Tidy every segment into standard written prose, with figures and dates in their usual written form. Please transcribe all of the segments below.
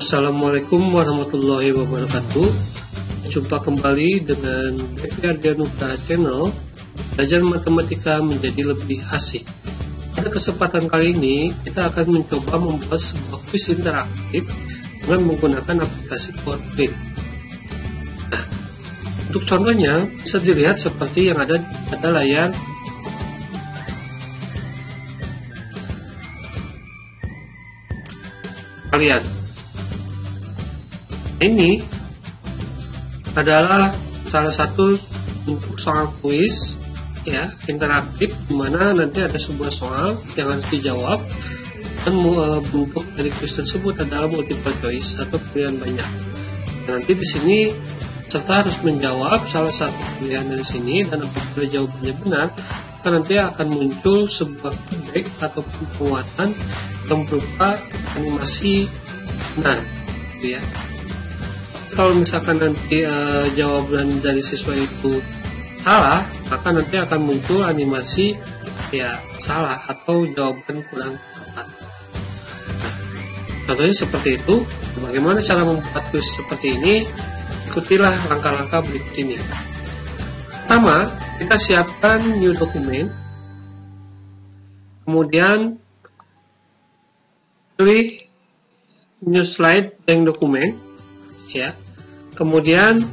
Assalamualaikum warahmatullahi wabarakatuh. Jumpa kembali dengan Devi Ardianugraha Channel, belajar matematika menjadi lebih asik. Pada kesempatan kali ini kita akan mencoba membuat sebuah kuis interaktif dengan menggunakan aplikasi PowerPoint. Nah, untuk contohnya bisa dilihat seperti yang ada pada layar kalian. Ini adalah salah satu bentuk soal kuis ya, interaktif, di mana nanti ada sebuah soal yang harus dijawab, dan bentuk dari kuis tersebut adalah multiple choice atau pilihan banyak. Nanti di sini peserta harus menjawab salah satu pilihan dari sini, dan apabila jawabannya benar, maka nanti akan muncul sebuah feedback atau penguatan yang berupa animasi benar, gitu ya. Kalau misalkan nanti jawaban dari siswa itu salah, maka nanti akan muncul animasi ya salah atau jawaban kurang tepat. Nah, contohnya seperti itu. Bagaimana cara membuat kuis seperti ini? Ikutilah langkah-langkah berikut ini. Pertama, kita siapkan new document, kemudian pilih new slide blank document ya. Kemudian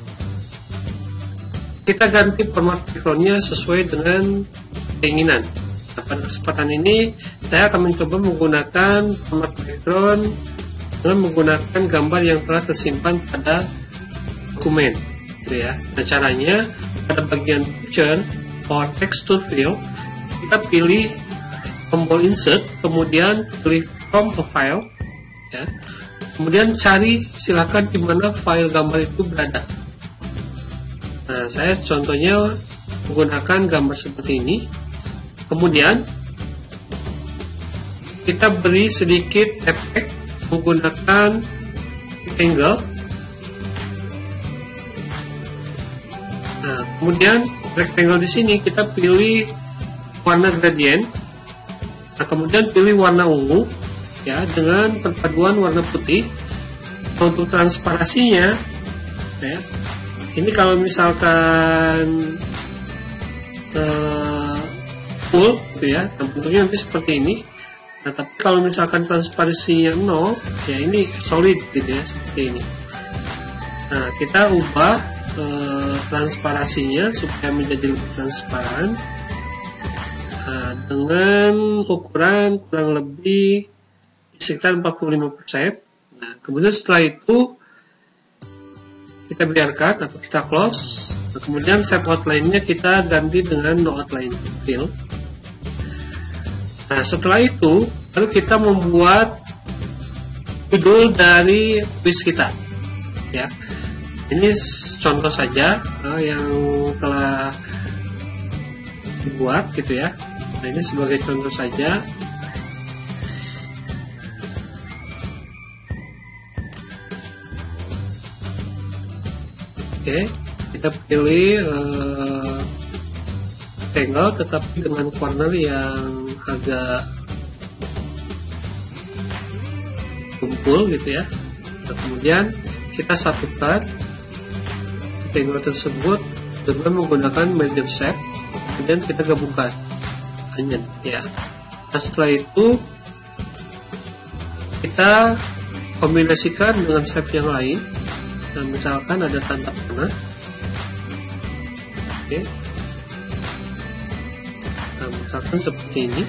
kita ganti format backgroundnya sesuai dengan keinginan. Nah, pada kesempatan ini saya akan mencoba menggunakan format background dengan menggunakan gambar yang telah tersimpan pada dokumen, gitu ya. Nah, caranya pada bagian picture or texture field kita pilih tombol insert, kemudian pilih from a file ya. Kemudian cari silakan di mana file gambar itu berada. Nah, saya contohnya menggunakan gambar seperti ini. Kemudian kita beri sedikit efek menggunakan rectangle. Nah, kemudian rectangle di sini kita pilih warna gradient. Nah, kemudian pilih warna ungu ya, dengan perpaduan warna putih. Untuk transparansinya ya, ini kalau misalkan full gitu ya, nah bentuknya nanti seperti ini. Nah, tapi kalau misalkan transparansinya 0 ya, ini solid gitu ya, seperti ini. Nah, kita ubah transparansinya supaya menjadi lebih transparan, dengan ukuran kurang lebih sekitar 45%. Nah, kemudian setelah itu kita biarkan atau kita close. Nah, kemudian shape outline-nya kita ganti dengan no outline fill. Nah, setelah itu baru kita membuat judul dari kuis kita ya. Ini contoh saja yang telah dibuat gitu ya. Nah, ini sebagai contoh saja. Oke, kita pilih rectangle tetapi dengan corner yang agak kumpul gitu ya. Nah, kemudian kita satukan rectangle tersebut dengan menggunakan merge shape, kemudian kita gabungkan hanya ya. Nah, setelah itu kita kombinasikan dengan shape yang lain. Nah, misalkan ada tanda panah. Oke. Nah, misalkan seperti ini.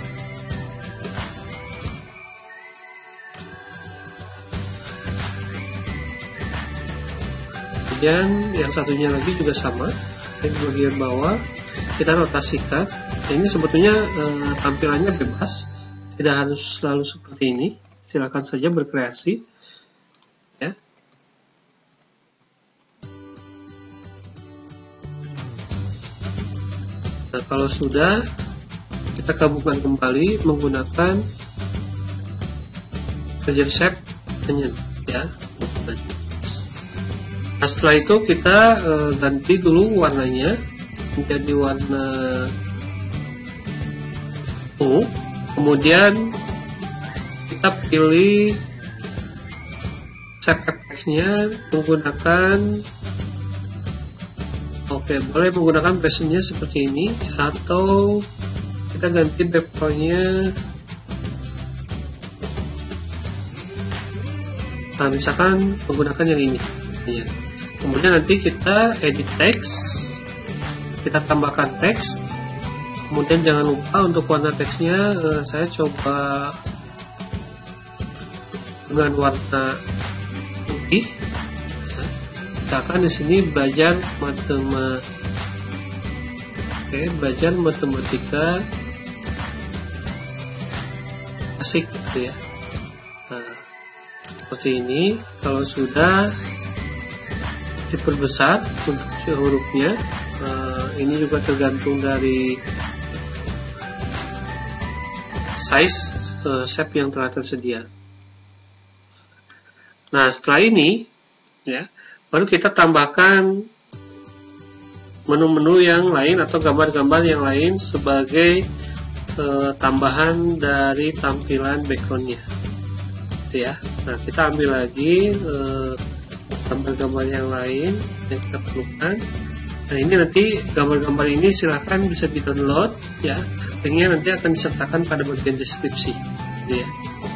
Kemudian yang satunya lagi juga sama. Di bagian bawah kita rotasikan. Nah, ini sebetulnya tampilannya bebas, tidak harus selalu seperti ini. Silakan saja berkreasi. Ya. Nah, kalau sudah, kita gabungkan kembali menggunakan merge shape ya. Nah, setelah itu kita ganti dulu warnanya menjadi warna ungu. Kemudian kita pilih shape effect-nya menggunakan boleh menggunakan passionnya seperti ini, atau kita ganti background-nya. Nah, misalkan menggunakan yang ini ya. Kemudian nanti kita edit teks, kita tambahkan teks. Kemudian jangan lupa untuk warna teksnya saya coba dengan warna putih. Misalkan di sini belajar matematika asik gitu ya. Nah, seperti ini. Kalau sudah diperbesar untuk hurufnya, ini juga tergantung dari size shape yang telah tersedia. Nah, setelah ini ya, baru kita tambahkan menu-menu yang lain atau gambar-gambar yang lain sebagai tambahan dari tampilan backgroundnya, gitu ya. Nah, kita ambil lagi gambar-gambar yang lain yang kita perlukan. Nah, ini nanti gambar-gambar ini silahkan bisa di-download ya. Linknya nanti akan disertakan pada bagian deskripsi, gitu ya,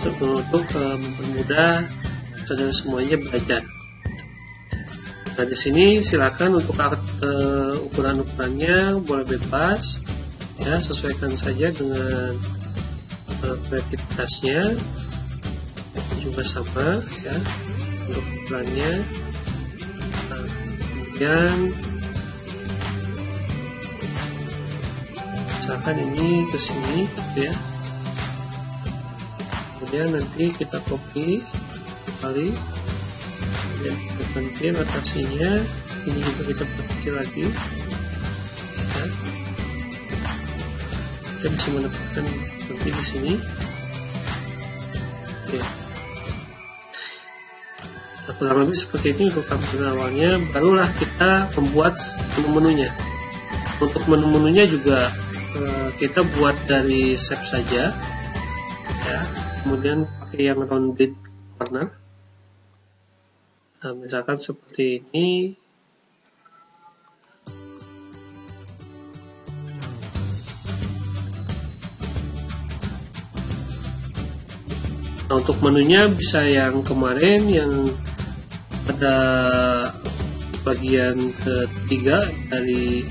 untuk mempermudah saudara semuanya belajar. Nah, di sini silakan untuk ukuran-ukurannya boleh bebas ya, sesuaikan saja dengan kreativitasnya. Juga sama ya untuk ukurannya. Nah, kemudian misalkan ini ke sini ya. Kemudian nanti kita copy kembali. Dan kita ganti rotasinya, ini juga kita perkecil lagi ya. Kita bisa menempatkan nanti di sini ya. Nah, kurang lebih seperti ini untuk tampilan awalnya. Barulah kita membuat menu-menunya. Untuk menu-menunya juga kita buat dari shape saja ya, kemudian pakai yang rounded corner. Nah, misalkan seperti ini. Nah, untuk menunya bisa yang kemarin yang pada bagian ketiga dari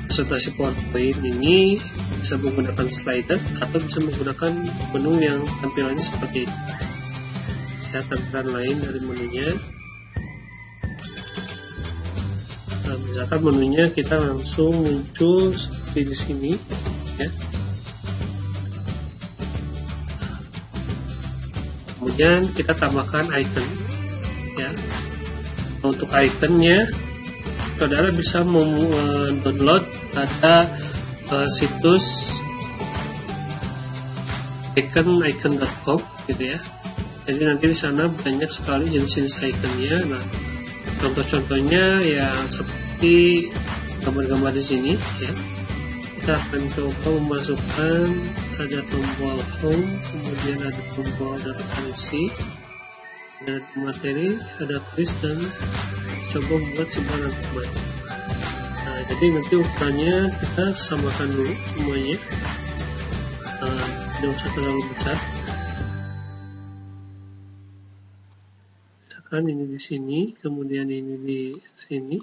presentasi PowerPoint ini, bisa menggunakan slider atau bisa menggunakan menu yang tampilannya seperti ini. Tampilan lain dari menunya. Nah, misalkan menunya kita langsung muncul seperti di sini ya. Kemudian kita tambahkan icon ya. Untuk iconnya saudara bisa download ada situs icon.com gitu ya. Jadi nanti di sana banyak sekali jenis-jenis iconnya. Nah, contoh-contohnya ya seperti gambar-gambar di sini ya. Kita akan coba memasukkan, ada tombol home, kemudian ada tombol data koneksi, ada materi, ada tulis, dan coba buat sebuah rangkuman. Nah, jadi nanti ukurannya kita samakan dulu semuanya, tidak usah terlalu besar. Ini di sini, kemudian ini di sini,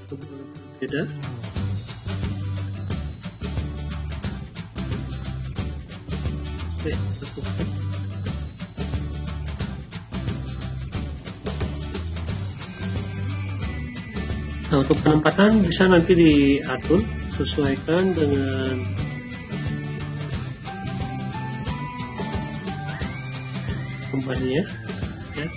berbeda. Oke, lakukan. Nah, untuk penempatan bisa nanti diatur, sesuaikan dengan gambarnya ya.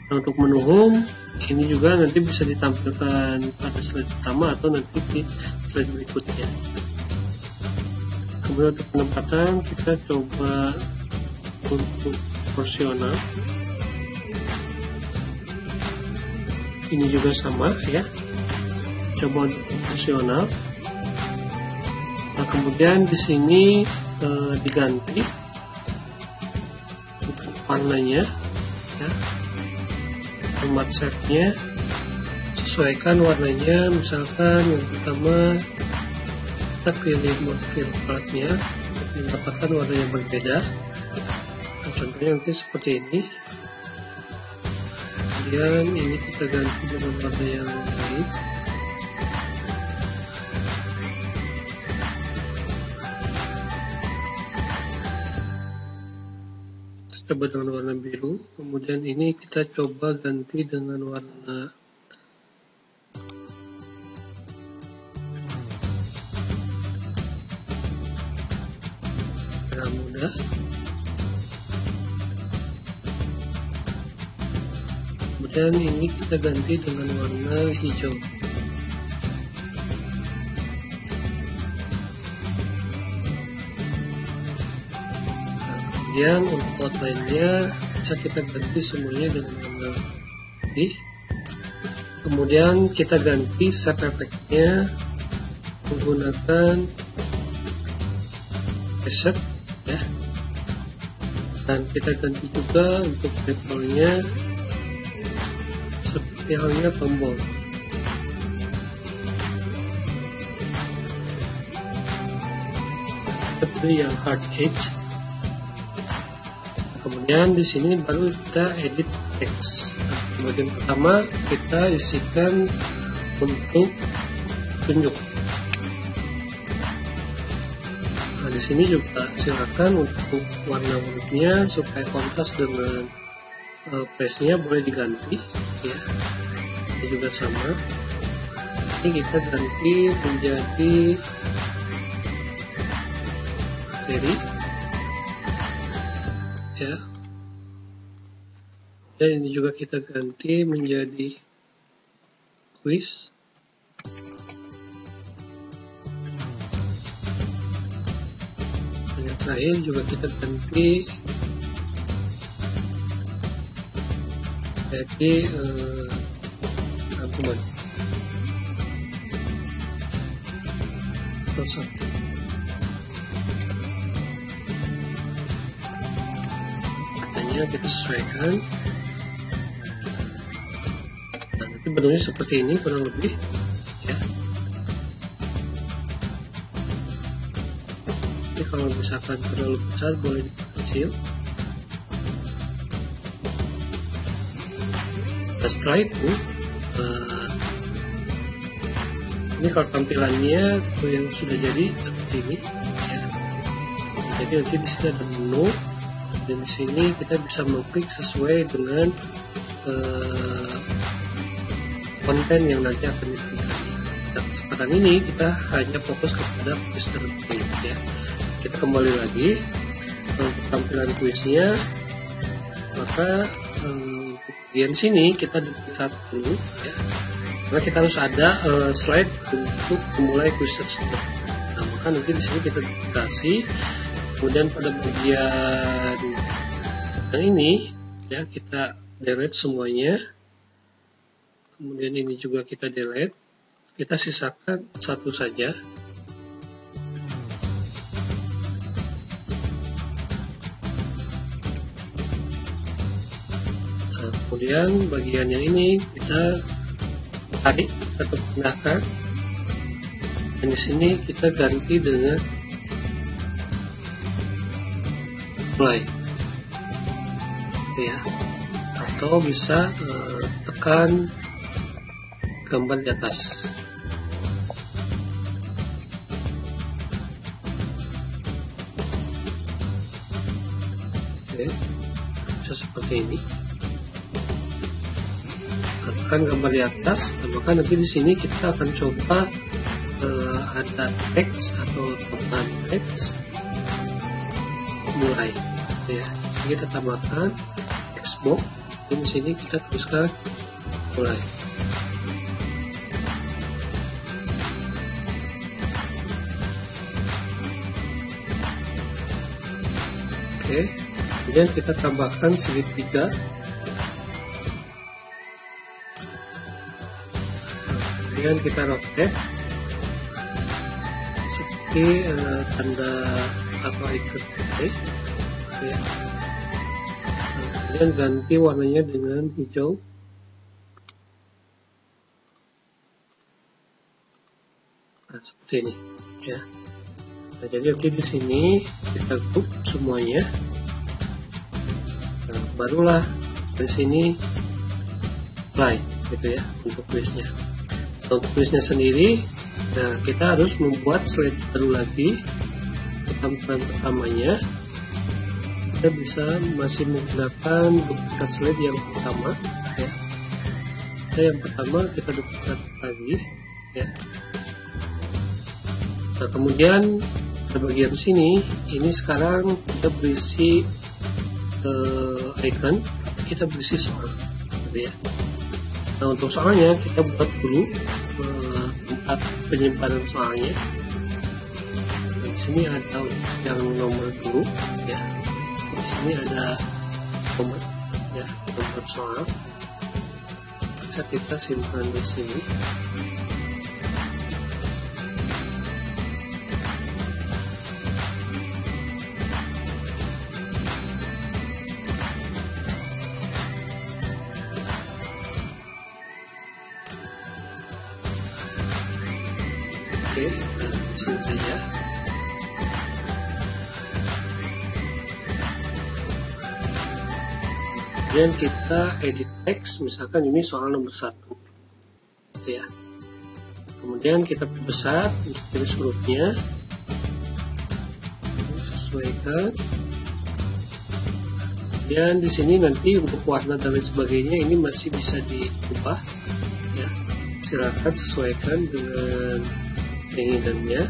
Nah, untuk menu home ini juga nanti bisa ditampilkan pada slide pertama atau nanti di slide berikutnya. Kemudian untuk penempatan kita coba untuk proporsional, ini juga sama ya, coba untuk proporsional. Nah, kemudian di sini diganti warnanya ya, format shape-nya, sesuaikan warnanya. Misalkan yang pertama kita pilih marquee platnya untuk mendapatkan warna yang berbeda. Nah, contohnya nanti seperti ini. Kemudian ini kita ganti dengan warna yang lain. Coba dengan warna biru, kemudian ini kita coba ganti dengan warna merah muda. Kemudian ini kita ganti dengan warna hijau. Kemudian untuk outline-nya bisa kita ganti semuanya dengan warna putih. Kemudian kita ganti shape effect-nya menggunakan preset ya. Dan kita ganti juga untuk label-nya seperti halnya tombol. Seperti yang hard edge. Kemudian di sini baru kita edit teks. Nah, bagian pertama kita isikan untuk tunjuk. Nah, di sini juga silakan untuk warna hurufnya supaya kontras dengan place-nya boleh diganti ya. Ini juga sama. Ini kita ganti menjadi seri ya. Dan ini juga kita ganti menjadi quiz. Dan yang terakhir juga kita ganti jadi rangkuman. Kita sesuaikan. Nah, nanti bentuknya seperti ini kurang lebih ya. Jadi kalau misalkan terlalu besar boleh dikecil. Nah, setelah itu ini kalau tampilannya yang sudah jadi seperti ini ya. Jadi nanti di sini ada menu. Dan di sini kita bisa mengklik sesuai dengan konten yang nanti akan dipilih. Pada kesempatan ini kita hanya fokus kepada quiz tertentu ya. Kita kembali lagi untuk tampilan kuisnya. Maka di sini kita duplikat dulu ya. Karena kita harus ada slide untuk memulai kuis tersebut. Nah, maka nanti di sini kita duplikasi. Kemudian pada bagian yang ini ya kita delete semuanya. Kemudian ini juga kita delete. Kita sisakan satu saja. Nah, kemudian bagian yang ini kita tarik atau pindahkan. Dan di sini kita ganti dengan mulai ya, atau bisa tekan gambar di atas. Oke, bisa seperti ini. Tekan gambar di atas, maka nanti di sini kita akan coba ada teks atau tombol teks mulai ya. Kita tambahkan text box. Di sini kita tuliskan mulai. Oke, kemudian kita tambahkan segitiga. Kemudian kita rotate seperti tanda atau ikut ya. kemudian ganti warnanya dengan hijau. Nah, seperti ini ya. Nah, jadi nanti di sini kita group semuanya. Nah, barulah dari sini apply gitu ya untuk listnya. Untuk listnya sendiri, nah kita harus membuat slide baru lagi. Tampilan pertamanya kita bisa masih menggunakan duplikat slide yang pertama ya. Yang pertama kita duplikat lagi ya. Nah, kemudian di bagian sini ini sekarang kita berisi icon, kita berisi soal gitu ya. Nah, untuk soalnya kita buat dulu tempat penyimpanan soalnya. Di sini ada yang nomor dulu ya. Di sini ada nomor ya, nomor soal. Bisa kita simpan di sini. Oke, sini saja. Kemudian kita edit teks, misalkan ini soal nomor 1 gitu ya. Kemudian kita perbesar untuk jenis hurufnya, sesuaikan. Kemudian di sini nanti untuk warna dan lain sebagainya ini masih bisa diubah ya. Silakan sesuaikan dengan keinginannya.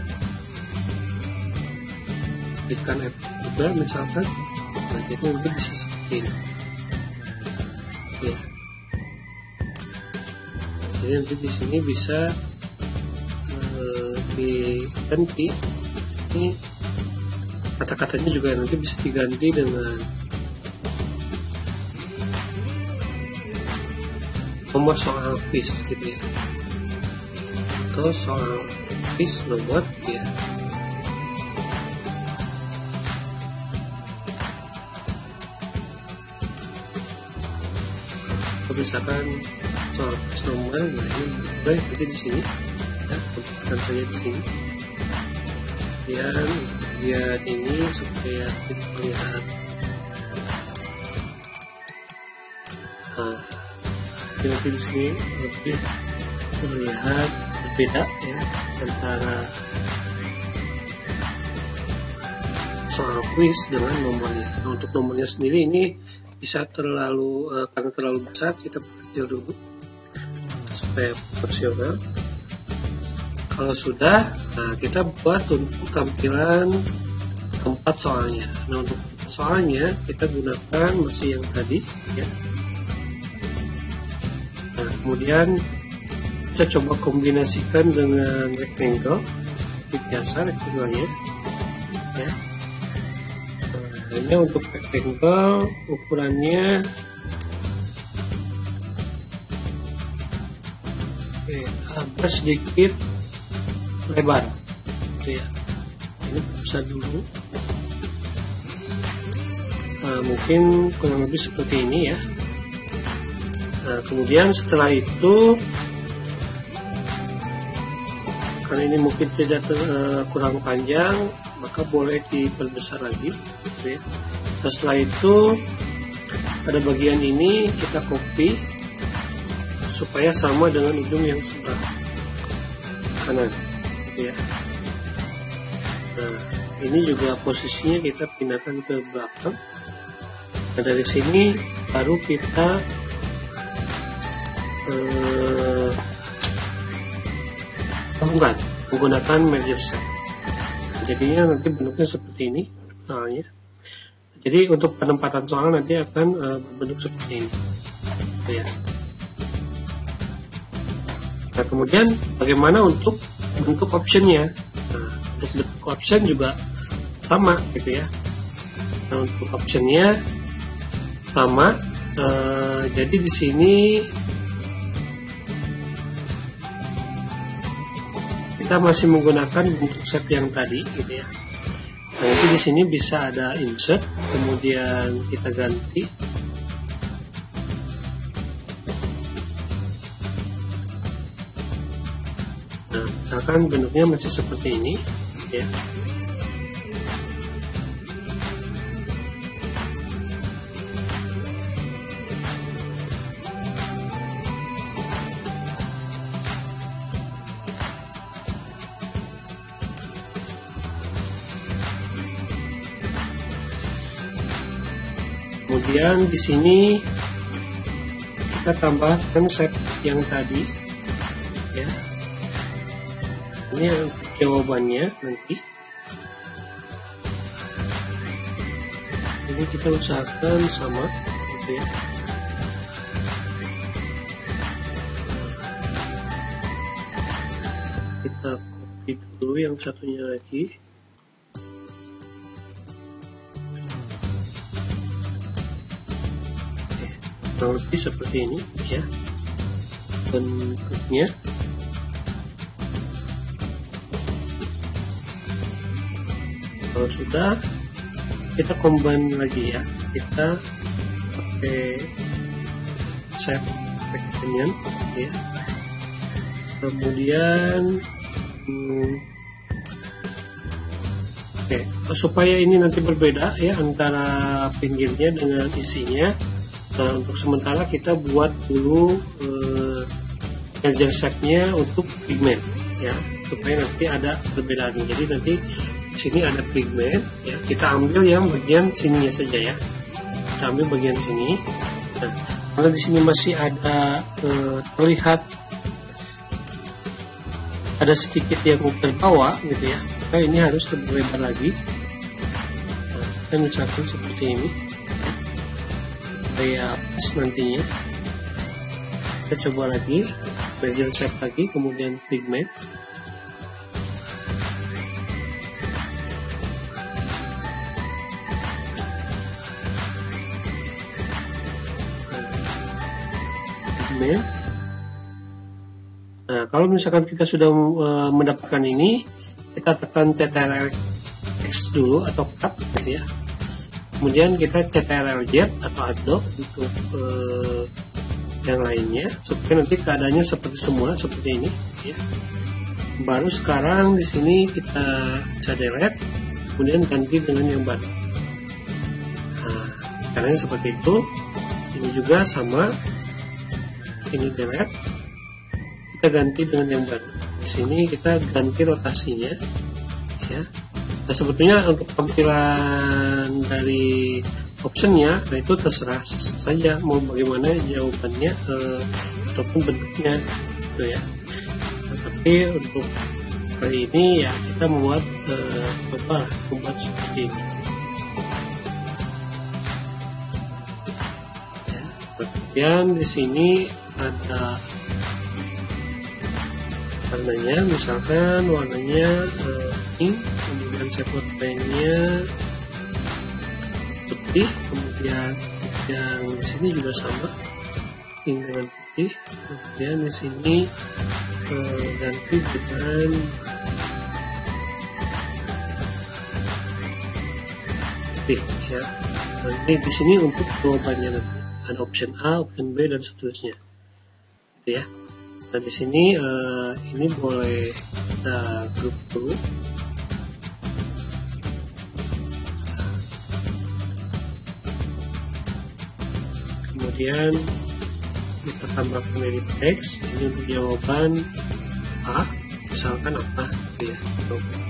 Berikan efek juga misalkan. Nah, jadi nanti bisa seperti ini ya. Jadi nanti di sini bisa diganti. Ini kata-katanya juga nanti bisa diganti dengan nomor soal quiz gitu ya, atau soal quiz nomor ya. Misalkan soal quiz nomor, nah ini boleh nanti di sini ya, tempatkan saja di sini. Kemudian lihat ini supaya kita melihat. Nah, nanti di sini lebih terlihat berbeda ya antara soal quiz dengan nomornya. Nah, untuk nomornya sendiri ini bisa terlalu karena terlalu besar, kita kecil dulu supaya proporsional. Kalau sudah, nah kita buat untuk tampilan tempat soalnya. Nah, untuk soalnya kita gunakan masih yang tadi ya. Nah, kemudian kita coba kombinasikan dengan rectangle seperti biasa rectangle-nya ya. Nah, ini untuk rectangle ukurannya agak sedikit lebar gitu ya. Ini besar dulu. Nah, mungkin kurang lebih seperti ini ya. Nah, kemudian setelah itu, karena ini mungkin tidak kurang panjang, maka boleh diperbesar lagi gitu ya. Nah, setelah itu pada bagian ini kita copy supaya sama dengan ujung yang sebelah kanan gitu ya. Nah, ini juga posisinya kita pindahkan ke belakang. Nah, dari sini baru kita gabungkan menggunakan measure set. Jadinya nanti bentuknya seperti ini soalnya. Jadi untuk penempatan soal nanti akan berbentuk seperti ini gitu ya. Nah, kemudian bagaimana untuk bentuk optionnya? Nah, untuk bentuk option juga sama gitu ya. Nah, untuk optionnya sama. Jadi di sini kita masih menggunakan bentuk shape yang tadi gitu ya. Nah, nanti di sini bisa ada insert, kemudian kita ganti Nah, misalkan bentuknya masih seperti ini ya. Kemudian di sini kita tambahkan shape yang tadi ya. Ini jawabannya nanti. Ini kita usahakan sama gitu ya. Kita copy dulu yang satunya lagi. Kurang lebih seperti ini ya bentuknya. Kalau sudah, kita combine lagi ya, kita pakai shape rectangle ya. Kemudian supaya ini nanti berbeda ya antara pinggirnya dengan isinya. Nah, untuk sementara kita buat dulu layer shape-nya untuk pigment ya, supaya nanti ada perbedaannya. Jadi nanti di sini ada pigment ya, kita ambil yang bagian sininya saja ya. Kita ambil bagian sini. Nah, karena di sini masih ada terlihat ada sedikit yang terbawa gitu ya, maka ini harus lebih lebar lagi. Nah, kita misalkan seperti ini supaya pas nantinya. Kita coba lagi bezel shape lagi, kemudian pigment. Nah, kalau misalkan kita sudah mendapatkan ini, kita tekan Ctrl X dulu atau tab gitu ya. Kemudian kita Ctrl Z atau Adobe untuk yang lainnya, supaya nanti keadaannya seperti semula seperti ini ya. Baru sekarang di sini kita bisa delete, kemudian ganti dengan yang baru. Nah, caranya seperti itu. Ini juga sama, ini delete, kita ganti dengan yang baru. Di sini kita ganti rotasinya ya. Nah, sebetulnya untuk tampilan dari optionnya, nah itu terserah saja mau bagaimana jawabannya ataupun bentuknya gitu ya. Nah, tapi untuk kali ini ya kita membuat seperti ini ya. Kemudian di sini ada warnanya, misalkan warnanya pink, kemudian shape nya putih, kemudian yang di sini juga sama, pink dengan putih, kemudian di sini ganti dengan putih ya. Nah, ini di sini untuk jawabannya nanti ada option A, option B dan seterusnya, gitu ya. Nah, di sini ini boleh kita grup dulu. Kemudian kita tambahkan edit text. Ini untuk jawaban A, misalkan apa gitu ya.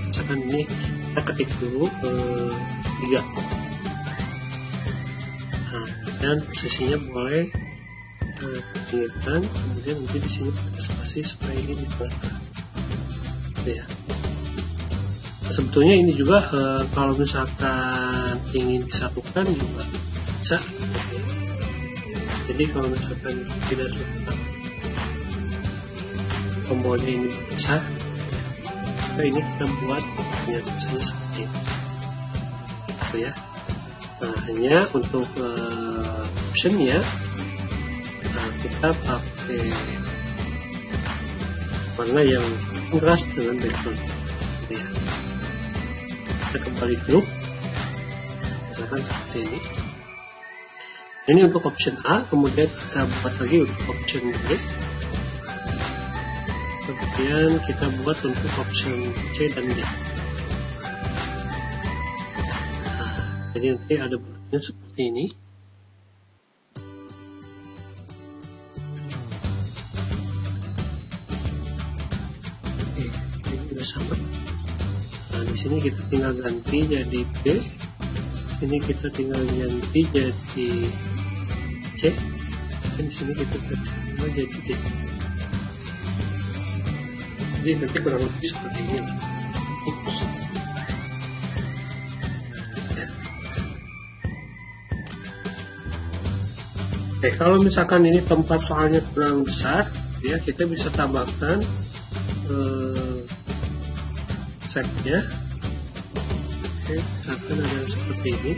Misalkan ini kita ketik dulu 3. Nah, dan posisinya boleh pinggirkan, kemudian nanti di sini pakai spasi supaya ini di belakang gitu ya. Nah, sebetulnya ini juga kalau misalkan ingin disatukan juga bisa gitu ya. Jadi kalau misalkan tidak suka tombolnya ini besar ya, maka ini kita buat ya misalnya seperti ini gitu ya. Nah, hanya untuk optionnya kita pakai warna yang kontras dengan background gitu ya. Kita kembali grup, misalkan seperti ini. Ini untuk option A, kemudian kita buat lagi untuk option B seperti kemudian kita buat untuk option C dan D. Nah, jadi nanti ada bentuknya seperti ini. Oke, ini sudah sama. Nah, di sini kita tinggal ganti jadi B. Ini kita tinggal ganti jadi C. Dan di sini kita tinggal jadi D. Jadi nanti kurang lebih seperti ini. Ya. Oke, kalau misalkan ini tempat soalnya kurang besar, ya kita bisa tambahkan setnya. Oke, misalkan ada yang seperti ini.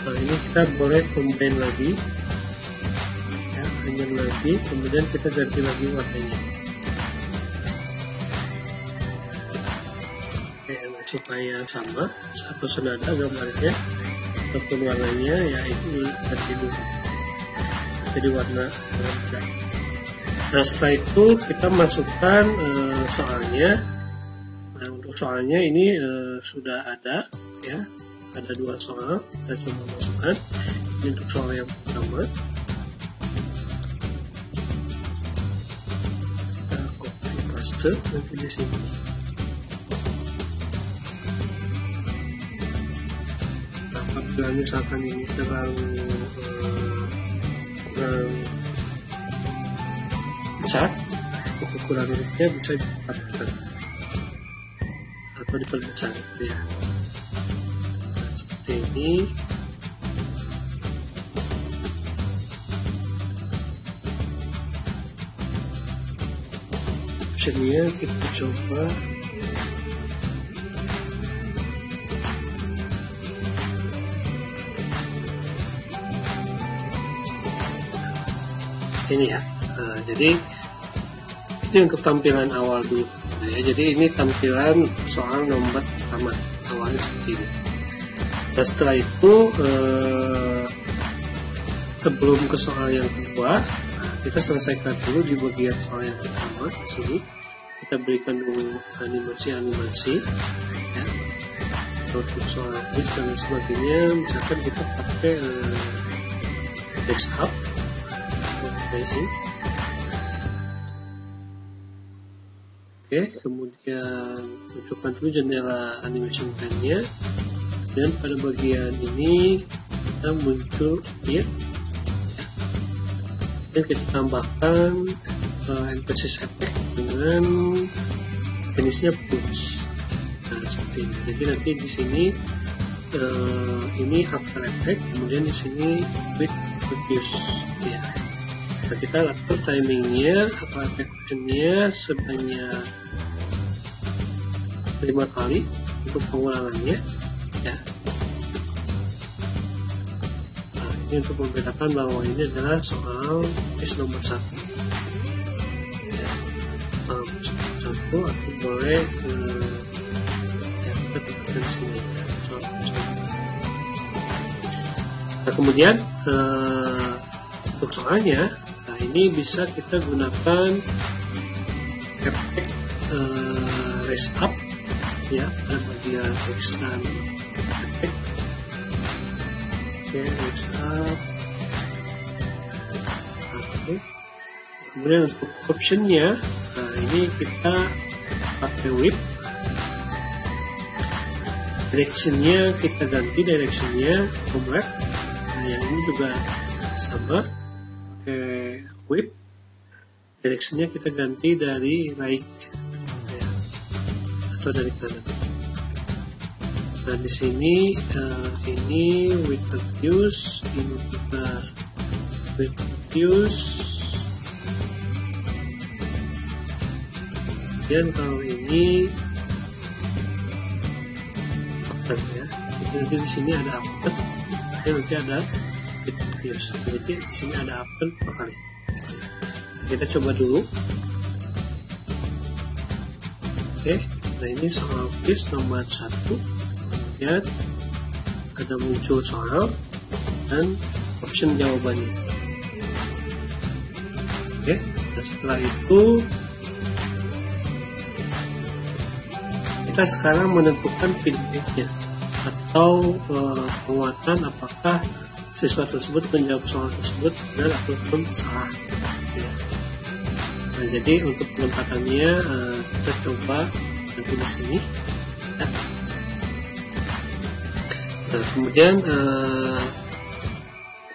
Nah, ini kita boleh combine lagi, ya, hanya lagi, kemudian kita ganti lagi warnanya. Oke, supaya sama, satu senada gambarnya ataupun warnanya, ya itu ganti dulu jadi warna berbeda. Nah, setelah itu kita masukkan soalnya. Nah, untuk soalnya ini sudah ada, ya. Ada 2 soal, kita coba masukkan. Ini untuk soal yang pertama, kita copy paste nanti di sini. Nah, apabila misalkan ini terlalu besar, ukuran hurufnya bisa dipatahkan atau diperbesar, gitu ya. Ini optionnya kita coba ini ya. Nah, jadi ini untuk tampilan awal dulu, ya. Jadi ini tampilan soal nomor pertama, awalnya seperti ini. Nah, setelah itu sebelum ke soal yang kedua, kita selesaikan dulu di bagian soal yang pertama. Di sini kita berikan dulu animasi, ya, untuk soal quiz dan sebagainya. Misalkan kita pakai text up, oke, kemudian tunjukkan dulu jendela animation pen-nya. Dan pada bagian ini kita muncul ya, dan kita tambahkan emphasis effect dengan jenisnya push. Nah, seperti ini. Jadi nanti di sini ini after effect, kemudian di sini with reduce, ya. Nah, kita atur timingnya, after effect-nya sebanyak 5 kali untuk pengulangannya. Ya. Nah, ini untuk membedakan bahwa ini adalah soal quiz nomor 1. Ya. Satu aku boleh ya, kita tekan di sini ya, soal quiz nomor 1. Nah, kemudian untuk soalnya, nah ini bisa kita gunakan efek raise up, ya, pada bagian X dan efek. Oke, raise up. Oke. Kemudian untuk optionnya, nah ini kita pakai whip. Directionnya kita ganti directionnya comrade. Nah, yang ini juga sama, pakai whip. Directionnya kita ganti dari right, ya, atau dari kanan. Nah, di sini ini with reduce, ini kita with reduce. Dan kalau ini update, ya, jadi di sini ada update, dan nanti ada with reduce. Jadi di sini ada update 2 kali. Kita coba dulu. Oke, nah ini soal quiz nomor 1. Kemudian ada muncul soal dan option jawabannya. Oke, nah setelah itu kita sekarang menentukan feedbacknya atau penguatan apakah siswa tersebut menjawab soal tersebut benar ataupun salah. Ya. Nah, jadi untuk penempatannya kita coba nanti di sini. Ya. Nah, kemudian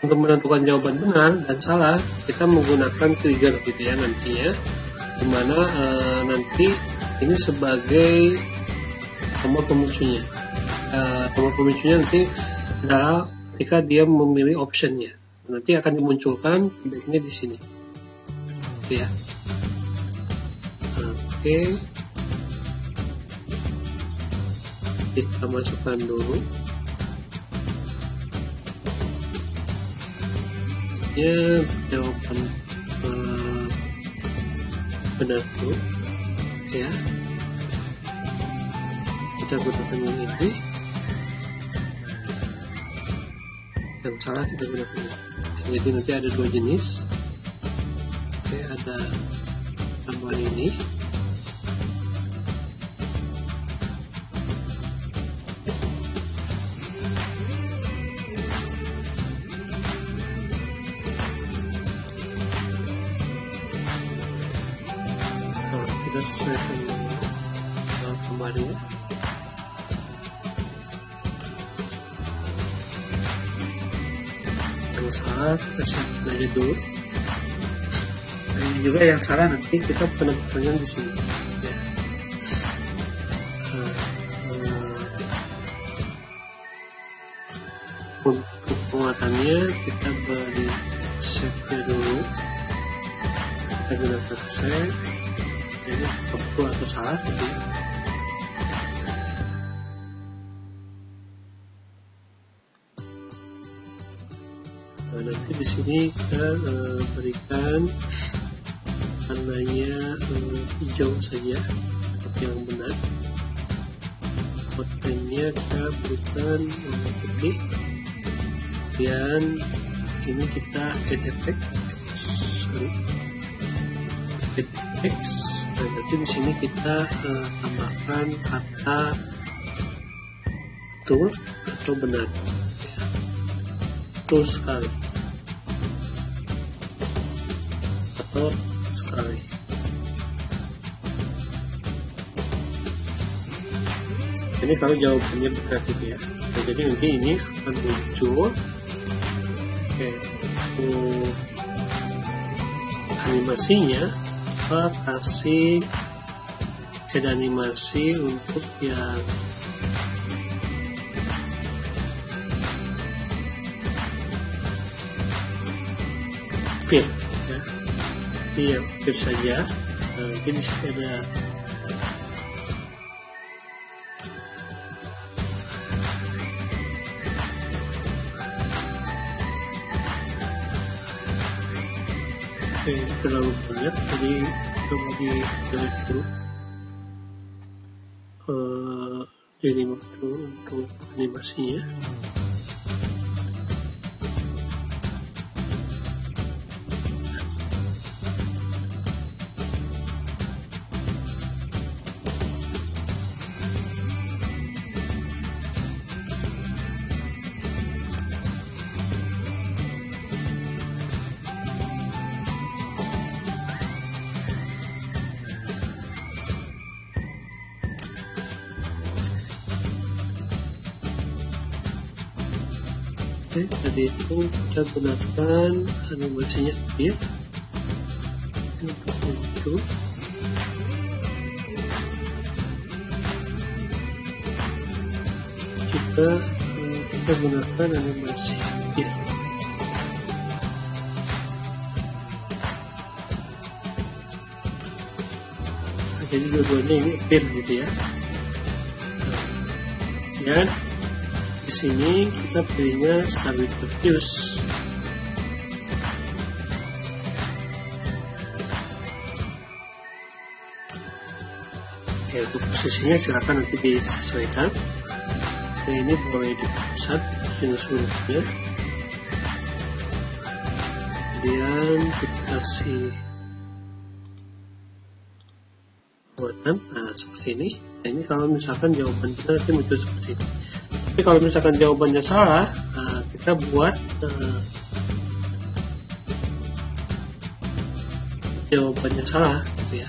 untuk menentukan jawaban benar dan salah kita menggunakan trigger gitu ya nantinya, dimana nanti ini sebagai tombol pemicunya. Tombol pemicunya nanti adalah ketika dia memilih optionnya, nanti akan dimunculkan feedbacknya di sini. Oke ya. Oke, kita masukkan dulu. Ya, jawaban benar dulu. Ya. Kita gunakan yang ini. Yang salah kita gunakan. Jadi nanti ada 2 jenis. Oke, ada tambahan ini. Nah, kita sesuaikan dengan kemarin. Yang salah kita siapkan aja dulu. Nah, ini juga yang salah nanti kita penentukannya di sini. Ya. Untuk penguatannya kita beri save-nya dulu. Kita gunakan save. Ini waktu atau salah gitu ya. Nah, nanti di sini kita berikan warnanya hijau saja yang benar. Outline-nya kita berikan warna putih. Kemudian ini kita add effect. Nah, nanti di sini kita tambahkan kata betul atau benar. Betul sekali atau sekali. Ini kalau jawabannya benar gitu ya. Nah, jadi nanti ini akan muncul. Oke, animasinya kita kasih head animasi untuk yang pin ya. Ini yang pin saja. Nah, nanti di sini ada terlalu banyak, jadi kita mau di delete dulu, delete dulu untuk animasinya. Oke, tadi itu kita gunakan animasinya appear untuk muncul. Kita gunakan animasi appear. Jadi dua-duanya ini appear gitu ya. Dan di sini kita pilihnya start with diffuse. Ya, untuk posisinya silakan nanti disesuaikan. Nah, ini boleh dipusat sinus hurufnya, kemudian kita kasih buatan, nah seperti ini. Nah, ini kalau misalkan jawaban kita nanti muncul seperti ini. Tapi kalau misalkan jawabannya salah, kita buat jawabannya salah, gitu ya.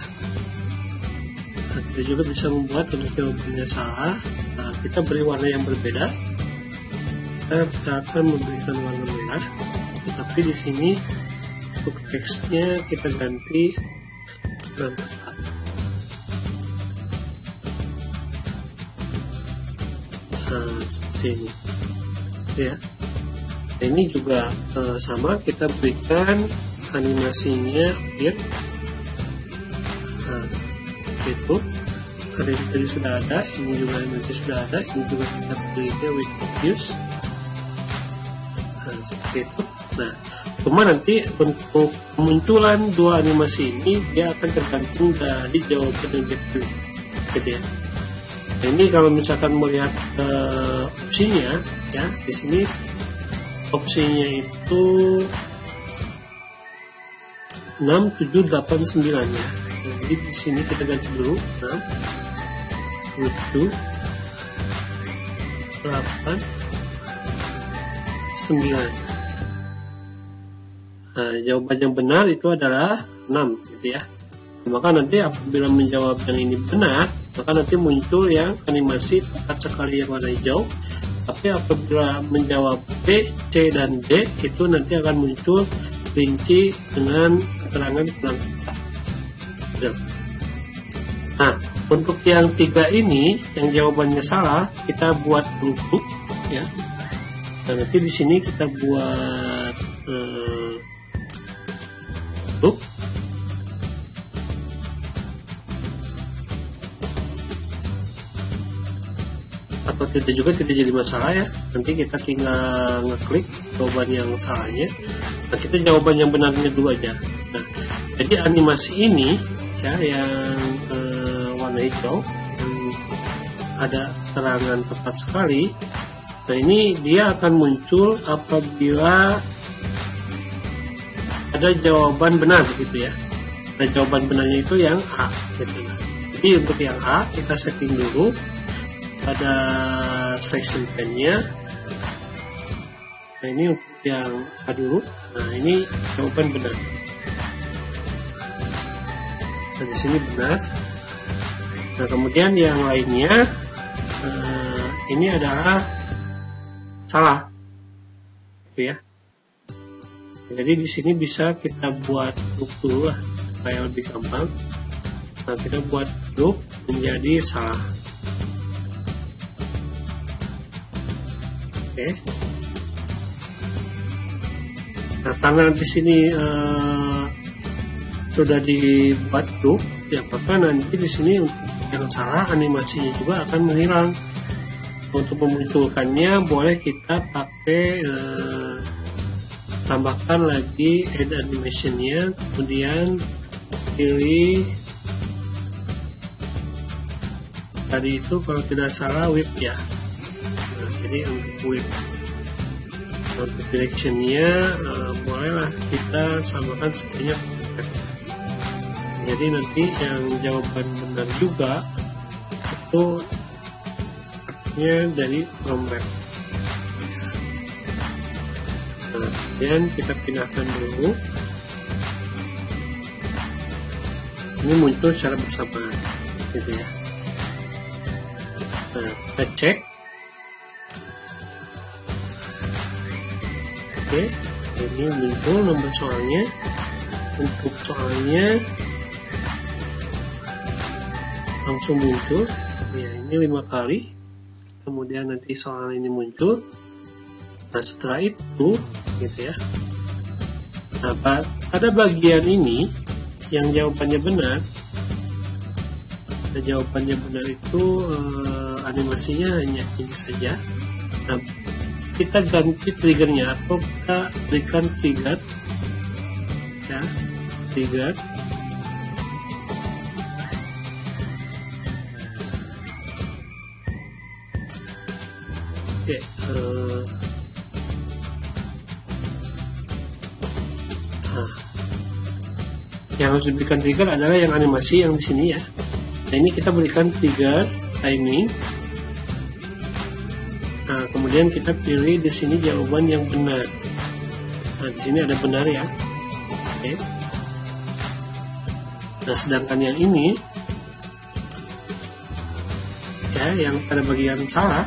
Nah, kita juga bisa membuat untuk jawabannya salah. Nah, kita beri warna yang berbeda. Kita akan memberikan warna merah, tetapi di sini untuk teksnya kita ganti dengan tepat. Nah, seperti ini, ya. Nah, ini juga sama, kita berikan animasinya appear. Nah, itu tadi sudah ada, ini juga animasi sudah ada, ini juga kita berikan with views. Nah, seperti itu. Nah, cuma nanti untuk kemunculan dua animasi ini dia akan tergantung dari jawaban yang dipilih, gitu ya. Nah, ini kalau misalkan melihat opsinya, ya, di sini opsinya itu 6, 7, 8, 9 ya. Jadi di sini kita ganti dulu 6, 7, 8, 9. Nah, jawaban yang benar itu adalah 6, gitu ya. Maka nanti apabila menjawab yang ini benar, maka nanti muncul yang animasi tepat sekali yang warna hijau. Tapi apabila menjawab B, C, dan D, itu nanti akan muncul rinci dengan keterangan kurang tepat. Nah, untuk yang 3 ini, yang jawabannya salah, kita buat grup, ya. Nah, nanti di sini kita buat grup. Atau tidak jadi masalah ya, nanti kita tinggal ngeklik jawaban yang salahnya. Nah, kita jawaban yang benarnya dulu aja. Nah, jadi animasi ini ya, yang warna hijau yang ada terangan tepat sekali. Nah, ini dia akan muncul apabila ada jawaban benar, gitu ya. Nah, jawaban benarnya itu yang A, gitu. Jadi untuk yang A kita setting dulu pada selection pane-nya. Nah, ini untuk yang A dulu. Nah, ini jawaban benar. Nah, di sini benar. Nah, kemudian yang lainnya ini adalah salah, gitu ya. Jadi di sini bisa kita buat grup dulu lah supaya lebih gampang. Nah, kita buat grup menjadi salah. Oke. Nah, karena di sini sudah dibuat grup, ya maka nanti di sini yang salah animasinya juga akan menghilang. Untuk memunculkannya boleh kita pakai tambahkan lagi add animation-nya, kemudian pilih tadi itu kalau tidak salah whip ya. Nah, jadi untuk whip, untuk direction-nya bolehlah kita samakan sebenarnya. Jadi nanti yang jawaban benar juga itu artinya dari from web. Nah, kemudian kita pindahkan dulu. Ini muncul secara bersamaan, gitu ya. Nah, kita cek. Oke, ini muncul nomor soalnya. Untuk soalnya langsung muncul ya, ini 5 kali, kemudian nanti soal ini muncul. Nah, setelah itu gitu ya, nah pada bagian ini yang jawabannya benar, nah, jawabannya benar itu animasinya hanya ini saja. Nah, kita ganti triggernya atau kita berikan trigger ya, trigger Oke, yang harus diberikan trigger adalah yang animasi yang di sini ya. Nah, ini kita berikan trigger timing. Nah, kemudian kita pilih di sini jawaban yang benar. Nah, di sini ada benar ya. Oke. Nah, sedangkan yang ini ya, yang pada bagian salah.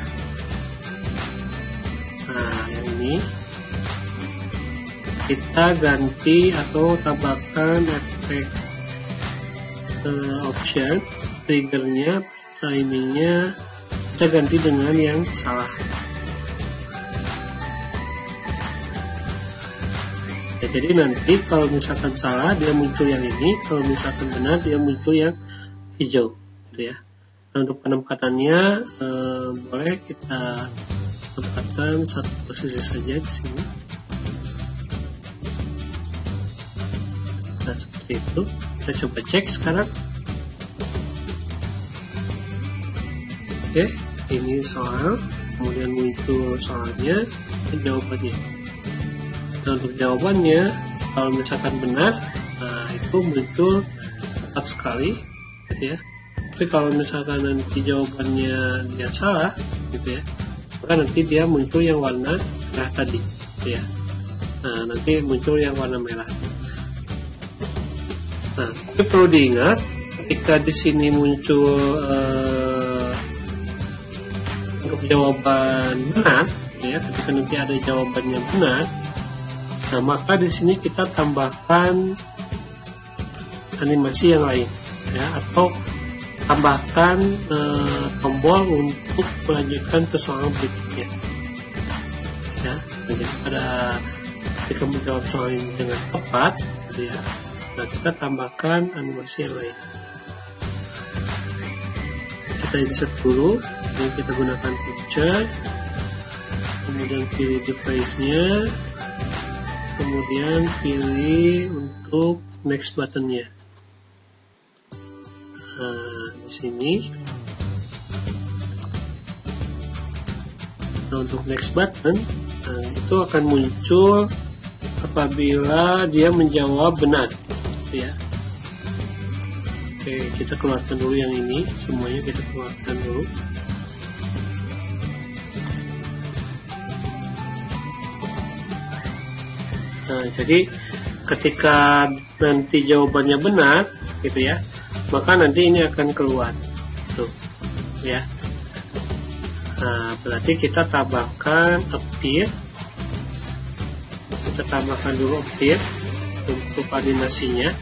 Nah, yang ini kita ganti atau tambahkan efek option, triggernya, timingnya kita ganti dengan yang salah. Ya, jadi nanti kalau misalkan salah dia muncul yang ini, kalau misalkan benar dia muncul yang hijau, gitu ya. Nah, untuk penempatannya boleh kita tempatkan satu posisi saja di sini. Nah, seperti itu. Kita coba cek sekarang. Oke, ini soal, kemudian muncul soalnya dan jawabannya. Nah, untuk jawabannya kalau misalkan benar, nah itu muncul tepat sekali, gitu ya. Tapi kalau misalkan nanti jawabannya dia salah, gitu ya, maka nanti dia muncul yang warna merah tadi, gitu ya. Nah, nanti muncul yang warna merah. Nah, tapi perlu diingat ketika di sini muncul untuk jawaban benar, ya, ketika nanti ada jawabannya benar, nah maka di sini kita tambahkan animasi yang lain, ya, atau tambahkan tombol untuk melanjutkan ke soal berikutnya. Ya, jadi pada ketika menjawab soal ini dengan tepat, gitu ya. Nah, kita tambahkan animasi yang lain. Kita insert dulu, ini kita gunakan picture, kemudian pilih device-nya, kemudian pilih untuk next button-nya. Nah, di sini. Nah, untuk next button, nah, itu akan muncul apabila dia menjawab benar. Ya. Oke, kita keluarkan dulu yang ini, semuanya kita keluarkan dulu. Nah, jadi ketika nanti jawabannya benar, gitu ya, maka nanti ini akan keluar, tuh, ya. Nah, berarti kita tambahkan appear, kita tambahkan dulu appear untuk animasinya.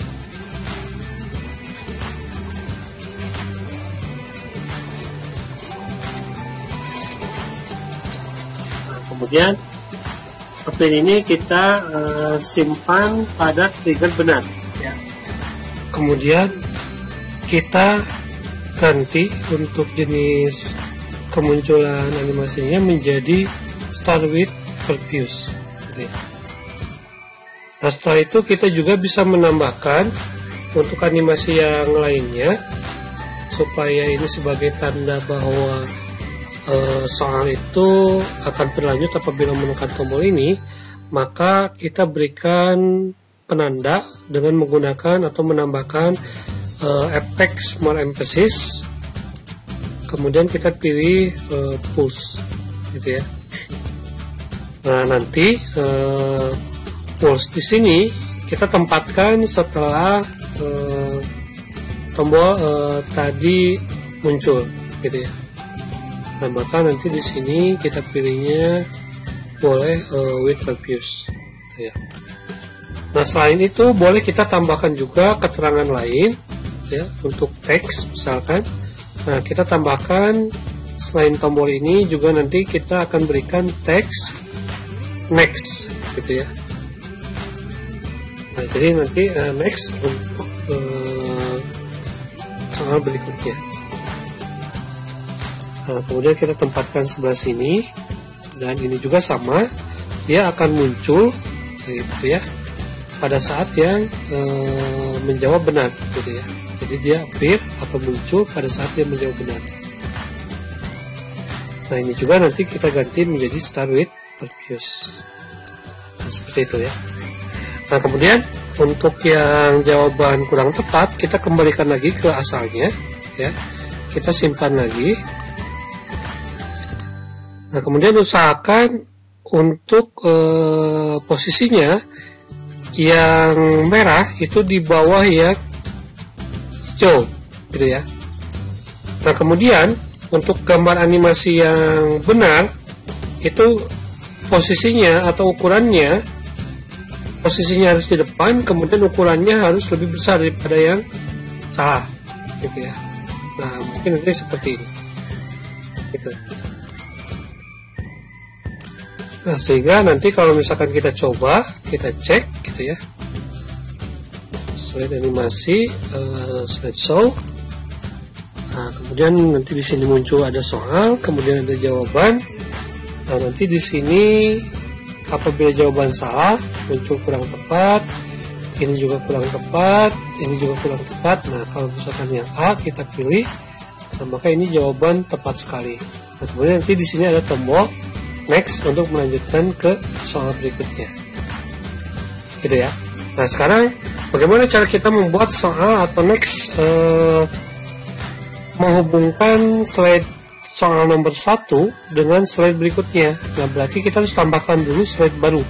Nah, kemudian appear ini kita simpan pada trigger benar, ya. Kemudian kita ganti untuk jenis kemunculan animasinya menjadi start with purpose, gitu ya. Nah, setelah itu kita juga bisa menambahkan untuk animasi yang lainnya supaya ini sebagai tanda bahwa soal itu akan berlanjut apabila menekan tombol ini, maka kita berikan penanda dengan menggunakan atau menambahkan efek small emphasis, kemudian kita pilih pulse, gitu ya. Nah, nanti pulse di sini kita tempatkan setelah tombol tadi muncul, gitu ya. Nah, maka nanti di sini kita pilihnya boleh with purpose, gitu ya. Nah, selain itu boleh kita tambahkan juga keterangan lain, ya, untuk teks misalkan. Nah, kita tambahkan selain tombol ini juga nanti kita akan berikan teks next, gitu ya. Nah, jadi nanti next untuk soal berikutnya. Nah, kemudian kita tempatkan sebelah sini, dan ini juga sama, dia akan muncul, gitu ya, pada saat yang menjawab benar, gitu ya. Jadi dia appear atau muncul pada saat dia menjawab benar. Nah, ini juga nanti kita ganti menjadi start with purpose. Nah, seperti itu ya. Nah, kemudian untuk yang jawaban kurang tepat, kita kembalikan lagi ke asalnya ya. Kita simpan lagi. Nah, kemudian usahakan untuk posisinya yang merah itu di bawah yang hijau gitu ya. Nah, kemudian untuk gambar animasi yang benar itu posisinya atau ukurannya, posisinya harus di depan, kemudian ukurannya harus lebih besar daripada yang salah gitu ya. Nah, mungkin nanti seperti ini gitu. Nah, sehingga nanti kalau misalkan kita coba, kita cek gitu ya, slide animasi, slide show. Nah, kemudian nanti di sini muncul ada soal, kemudian ada jawaban. Nah, nanti di sini apabila jawaban salah, muncul kurang tepat, ini juga kurang tepat, ini juga kurang tepat. Nah, kalau misalkan yang A kita pilih, nah, maka ini jawaban tepat sekali. Nah, kemudian nanti di sini ada tombol next untuk melanjutkan ke soal berikutnya gitu ya. Nah, sekarang bagaimana cara kita membuat soal atau next menghubungkan slide soal nomor 1 dengan slide berikutnya. Nah, berarti kita harus tambahkan dulu slide baru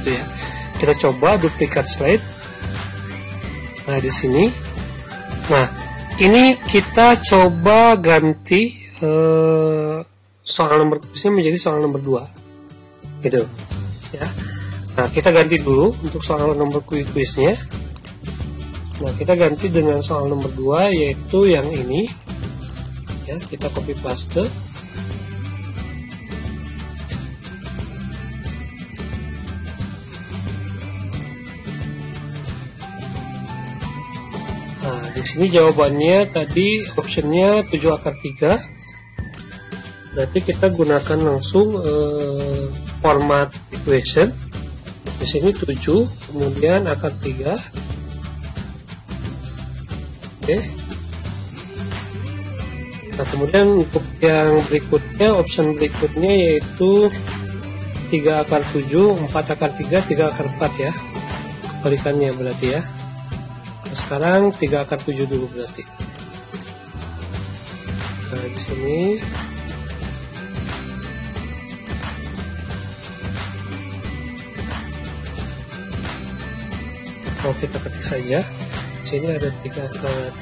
gitu ya. Kita coba duplikat slide. Nah, di sini. Nah, ini kita coba ganti soal nomor kuisnya menjadi soal nomor 2 gitu ya. Nah, kita ganti dulu untuk soal nomor kuisnya. Nah, kita ganti dengan soal nomor 2 yaitu yang ini ya. Kita copy paste. Nah, di sini jawabannya tadi optionnya 7 akar 3. Berarti kita gunakan langsung format equation. Di sini 7, kemudian akar 3. Oke. Nah, kemudian untuk yang berikutnya, option berikutnya yaitu 3 akar 7, 4 akar 3, 3 akar 4 ya. Kebalikannya berarti ya. Nah, sekarang 3 akar 7 dulu berarti. Nah, di sini kita ketik saja. Di sini ada 3 akar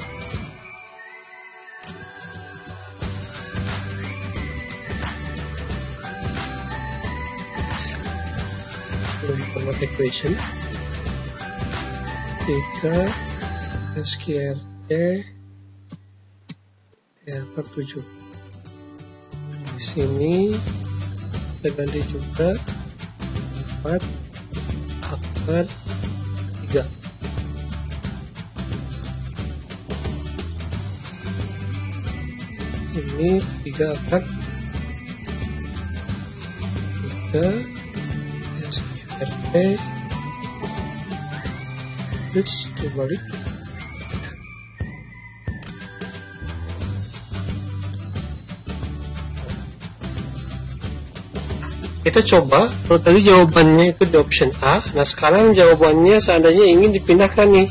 3 equation 3 SQRT akar 7. Di sini kita ganti juga 4 akar 3. Ini 3 akar 3 SQRT terus dibalik. Kita coba, kalau tadi jawabannya itu di option A. Nah, sekarang jawabannya seandainya ingin dipindahkan nih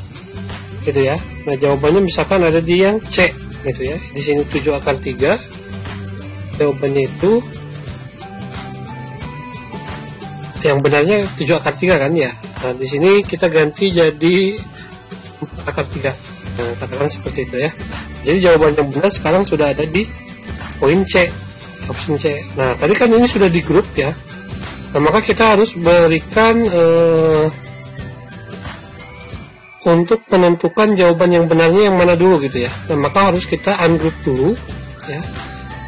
gitu ya. Nah, jawabannya misalkan ada di yang C gitu ya. Di sini 7 akar 3. Jawabannya itu yang benarnya 7 akar 3 kan ya. Nah, di sini kita ganti jadi 4 akar 3. Nah, katakan seperti itu ya. Jadi jawaban yang benar sekarang sudah ada di poin C, option C. Nah, tadi kan ini sudah di grup ya. Nah, maka kita harus berikan untuk menentukan jawaban yang benarnya yang mana dulu gitu ya. Nah, maka harus kita ungroup dulu ya.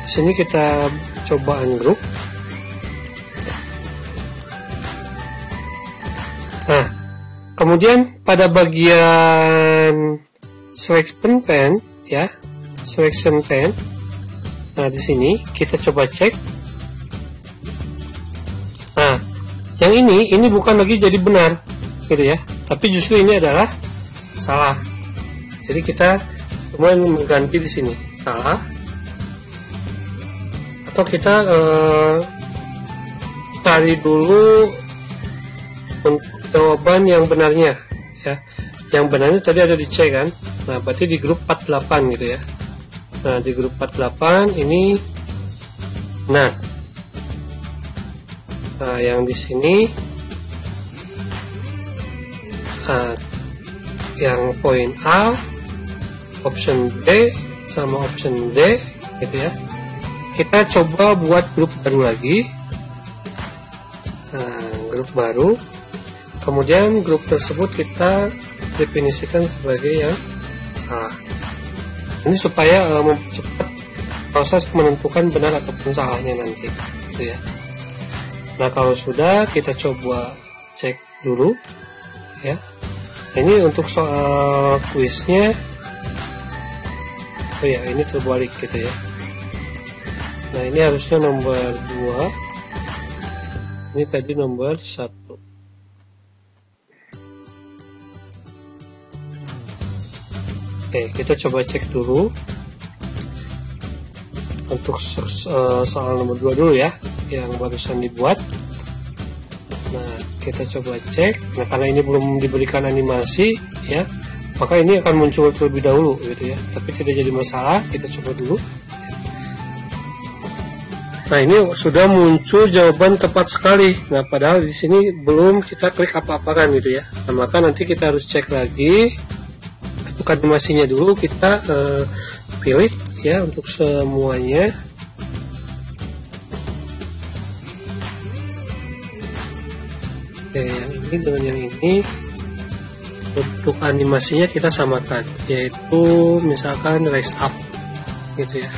Di sini kita coba ungroup. Nah, kemudian pada bagian selection pane ya, selection pane. Nah, di sini kita coba cek. Nah, yang ini bukan lagi jadi benar gitu ya, tapi justru ini adalah salah. Jadi kita kemudian mengganti di sini salah atau kita cari dulu untuk jawaban yang benarnya ya. Yang benarnya tadi ada di C kan. Nah, berarti di grup 48 gitu ya. Nah, di grup 48 ini nah. Nah, yang di sini yang poin A, option B sama option D gitu ya. Kita coba buat grup baru lagi. Grup baru, kemudian grup tersebut kita definisikan sebagai yang salah. Ini supaya mempercepat proses menentukan benar ataupun salahnya nanti gitu ya. Nah, kalau sudah, kita coba cek dulu ya. Ini untuk soal kuisnya, oh ya, ini terbalik gitu ya. Nah, ini harusnya nomor 2, ini tadi nomor 1. Oke, kita coba cek dulu untuk soal nomor 2 dulu ya, yang barusan dibuat. Nah, kita coba cek. Nah, karena ini belum diberikan animasi ya, maka ini akan muncul terlebih dahulu gitu ya, tapi tidak jadi masalah. Kita coba dulu. Nah, ini sudah muncul jawaban tepat sekali. Nah, padahal di sini belum kita klik apa-apa kan gitu ya. Nah, maka nanti kita harus cek lagi untuk animasinya dulu. Kita pilih ya untuk semuanya. Oke, yang ini dengan yang ini. Untuk animasinya kita samakan, yaitu misalkan raise up gitu ya.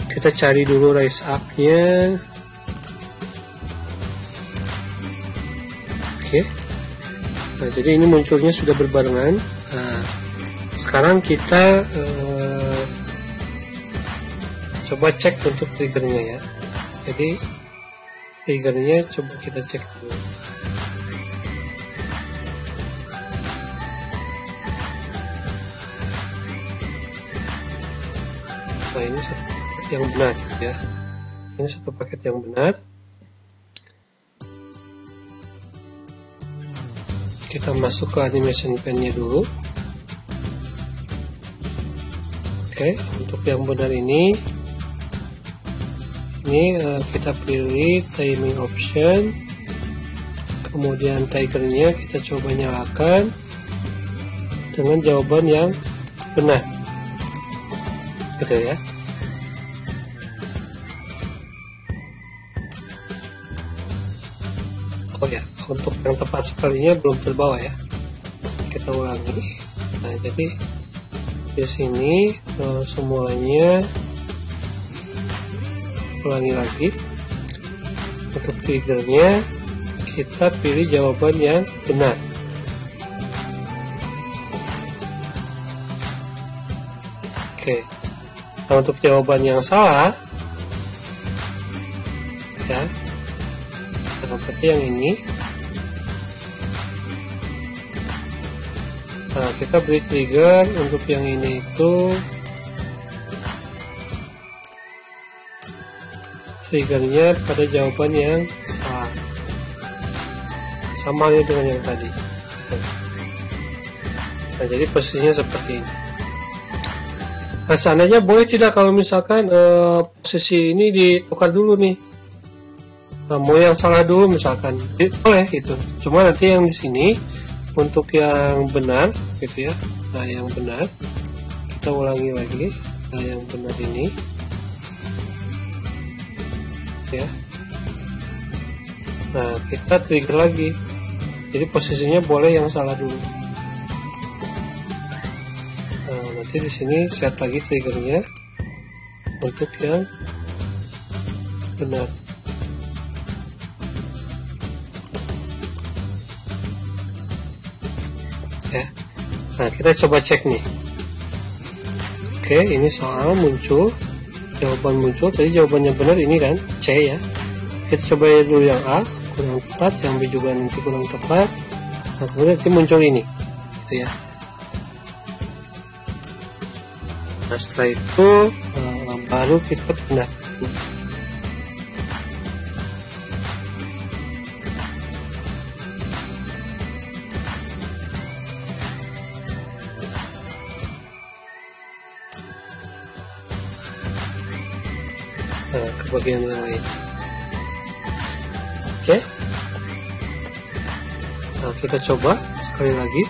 Kita cari dulu rise up-nya. Oke. Nah, jadi ini munculnya sudah berbarengan. Nah, sekarang kita coba cek untuk triggernya ya. Jadi triggernya coba kita cek dulu. Nah, ini yang benar ya, ini satu paket yang benar. Kita masuk ke animation pen-nya dulu. Oke, untuk yang benar ini kita pilih timing option, kemudian triggernya kita coba nyalakan dengan jawaban yang benar gitu ya. Oh ya, untuk yang tepat sekalinya belum terbawa ya. Kita ulangi. Nah, jadi di sini semuanya ulangi lagi. Untuk triggernya kita pilih jawaban yang benar. Oke. Nah, untuk jawaban yang salah ya, seperti yang ini. Nah, kita beri trigger untuk yang ini itu triggernya pada jawaban yang salah, sama halnya dengan yang tadi. Nah, jadi posisinya seperti ini. Nah, seandainya boleh tidak kalau misalkan posisi ini ditukar dulu nih. Nah, mau yang salah dulu misalkan, boleh gitu. Cuma nanti yang di sini untuk yang benar gitu ya. Nah, yang benar kita ulangi lagi. Nah, yang benar ini ya. Nah, kita trigger lagi. Jadi posisinya boleh yang salah dulu. Nah, nanti di sini set lagi triggernya untuk yang benar. Ya. Nah, kita coba cek nih. Oke, ini soal muncul, jawaban muncul. Tadi jawabannya benar ini kan, C ya. Kita coba dulu yang A, kurang tepat. Yang B juga nanti kurang tepat. Nah, kemudian nanti muncul ini, gitu ya. Nah, setelah itu baru kita pindah. ke bagian yang lain. Oke. Nah, kita coba sekali lagi.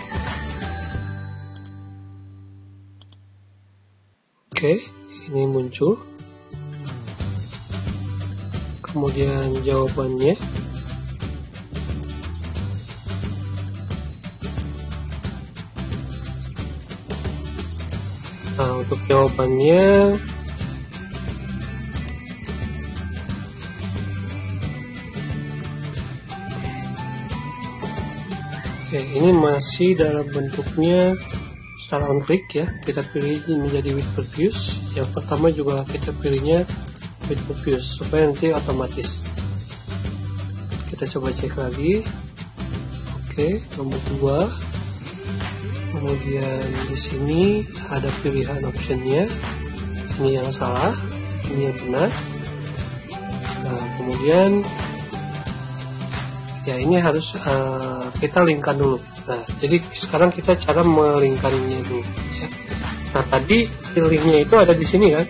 Oke, ini muncul. Kemudian jawabannya. Nah, untuk jawabannya oke, ini masih dalam bentuknya style on click ya. Kita pilih menjadi with previews. Yang pertama juga kita pilihnya with previews supaya nanti otomatis. Kita coba cek lagi. Oke, nomor 2. Kemudian di sini ada pilihan optionnya. Ini yang salah, ini yang benar. Nah, kemudian ya ini harus kita linkkan dulu. Nah, jadi sekarang kita cara melingkannya dulu ya. Nah, tadi linknya itu ada di sini kan.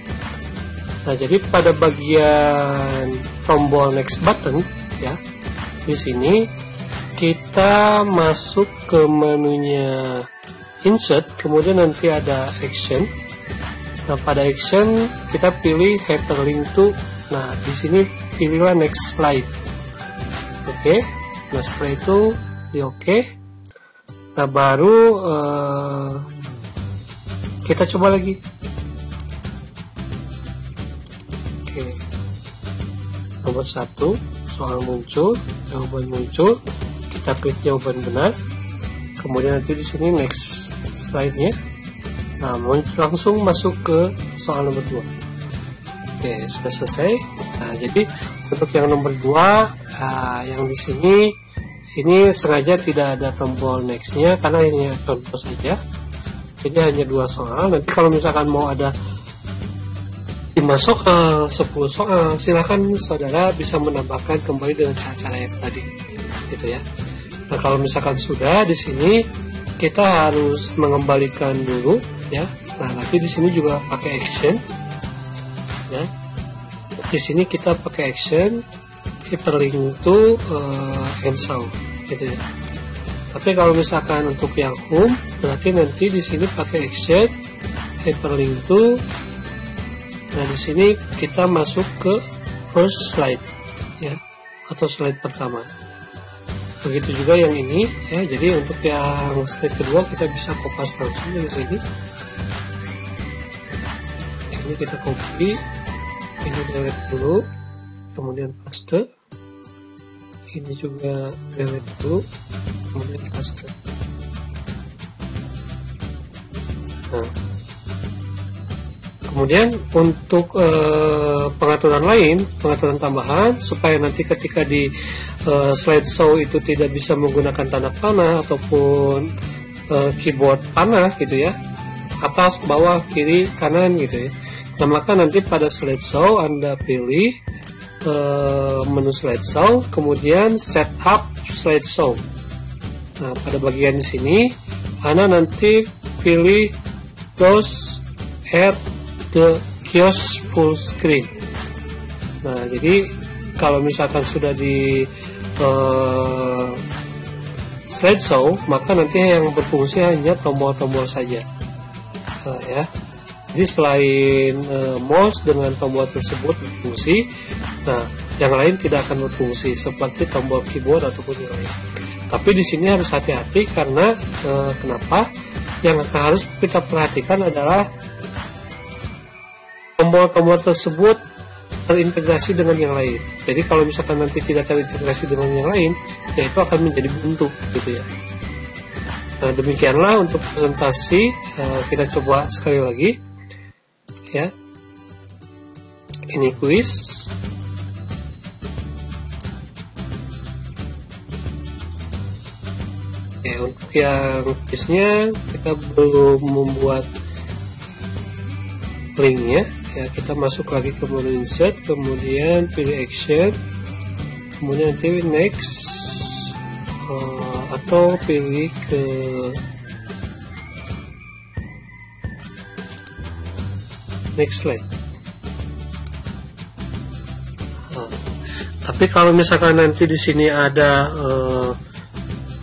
Nah, jadi pada bagian tombol next button ya, di sini kita masuk ke menunya insert, kemudian nanti ada action. Nah, pada action kita pilih hyperlink to. Nah, di sini pilihlah next slide. Oke. Nah, setelah itu di oke. Nah, baru kita coba lagi. Oke. Nomor 1, soal muncul, jawaban muncul. Kita klik jawaban benar. Kemudian nanti di sini next slide-nya. Nah, langsung masuk ke soal nomor 2. Oke, sudah selesai. Nah, jadi untuk yang nomor 2, yang di sini ini sengaja tidak ada tombol next-nya karena ini contoh saja. Jadi hanya 2 soal. Nanti kalau misalkan mau ada 5 soal, 10 soal, silakan saudara bisa menambahkan kembali dengan cara-cara yang tadi, gitu ya. Nah, kalau misalkan sudah di sini kita harus mengembalikan dulu ya. Nah, nanti di sini juga pakai action ya. Di sini kita pakai action hyperlink to and sound gitu ya. Tapi kalau misalkan untuk yang home berarti nanti di sini pakai action hyperlink to. Nah, di sini kita masuk ke first slide ya, atau slide pertama. Begitu juga yang ini ya. Jadi untuk yang slide kedua kita bisa copy langsung dari sini. Ini kita copy, ini delete dulu, kemudian paste. Ini juga delete dulu, kemudian paste. Nah, kemudian untuk pengaturan lain, pengaturan tambahan supaya nanti ketika di slideshow itu tidak bisa menggunakan tanda panah ataupun keyboard panah gitu ya, atas, bawah, kiri, kanan gitu ya. Nah, maka nanti pada slideshow Anda pilih menu slideshow, kemudian setup slideshow. Nah, pada bagian sini Anda nanti pilih close at the kiosk full screen. Nah, jadi kalau misalkan sudah di slideshow, maka nanti yang berfungsi hanya tombol-tombol saja ya. Jadi selain mouse dengan tombol tersebut berfungsi, nah yang lain tidak akan berfungsi seperti tombol keyboard ataupun yang lain. Tapi di sini harus hati-hati karena kenapa? Yang harus kita perhatikan adalah tombol-tombol tersebut terintegrasi dengan yang lain. Jadi kalau misalkan nanti tidak terintegrasi dengan yang lain, ya itu akan menjadi buntu gitu ya. Nah, demikianlah untuk presentasi. Kita coba sekali lagi ya. Ini kuis. Oke, untuk yang kuisnya kita belum membuat linknya ya. Kita masuk lagi ke menu insert, kemudian pilih action, kemudian nanti next atau pilih ke next slide. Tapi kalau misalkan nanti di sini ada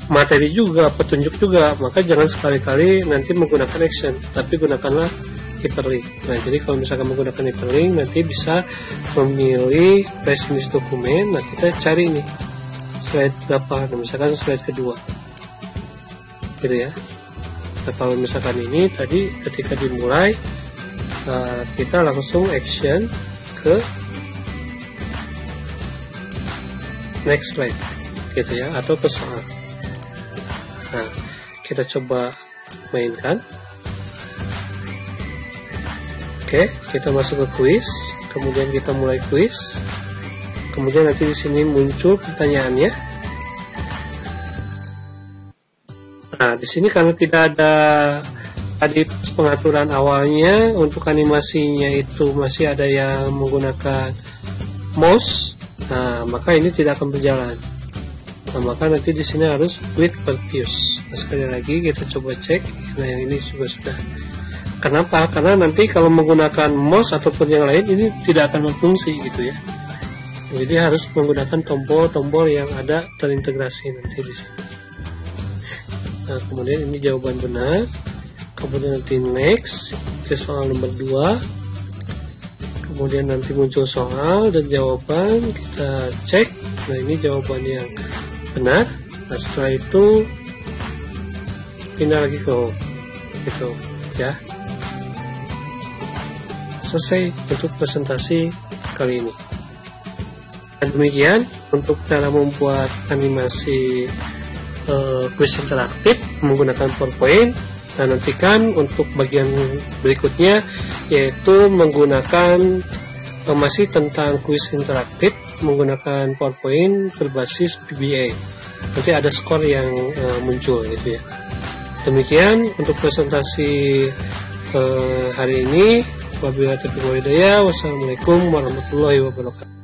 materi juga, petunjuk juga, maka jangan sekali-kali nanti menggunakan action, tapi gunakanlah hyperlink. Nah, jadi kalau misalkan menggunakan hyperlink, nanti bisa memilih flash jenis dokumen. Nah, kita cari nih slide berapa, nah, misalkan slide kedua gitu ya. Nah, kalau misalkan ini tadi ketika dimulai, kita langsung action ke next slide gitu ya, atau ke soal. Nah, kita coba mainkan. Oke, kita masuk ke quiz, kemudian kita mulai quiz. Kemudian nanti di sini muncul pertanyaannya. Nah, di sini karena tidak ada tadi pengaturan awalnya, untuk animasinya itu masih ada yang menggunakan mouse. Nah, maka ini tidak akan berjalan. Nah, maka nanti di sini harus with purpose. Nah, sekali lagi kita coba cek. Nah, yang ini juga sudah. Kenapa? Karena nanti kalau menggunakan mouse ataupun yang lain ini tidak akan berfungsi gitu ya. Jadi harus menggunakan tombol-tombol yang ada terintegrasi nanti di sini. Nah, kemudian ini jawaban benar. Kemudian nanti next, itu soal nomor 2. Kemudian nanti muncul soal dan jawaban, kita cek. Nah, ini jawaban yang benar. Nah, setelah itu pindah lagi ke home gitu ya. Selesai untuk presentasi kali ini. Dan demikian untuk cara membuat animasi quiz interaktif menggunakan PowerPoint. Nah, nantikan untuk bagian berikutnya, yaitu menggunakan masih tentang quiz interaktif menggunakan PowerPoint berbasis PBA. Nanti ada skor yang muncul gitu ya. Demikian untuk presentasi hari ini. Wabillahi taufiq wal hidayah. Wassalamualaikum warahmatullahi wabarakatuh.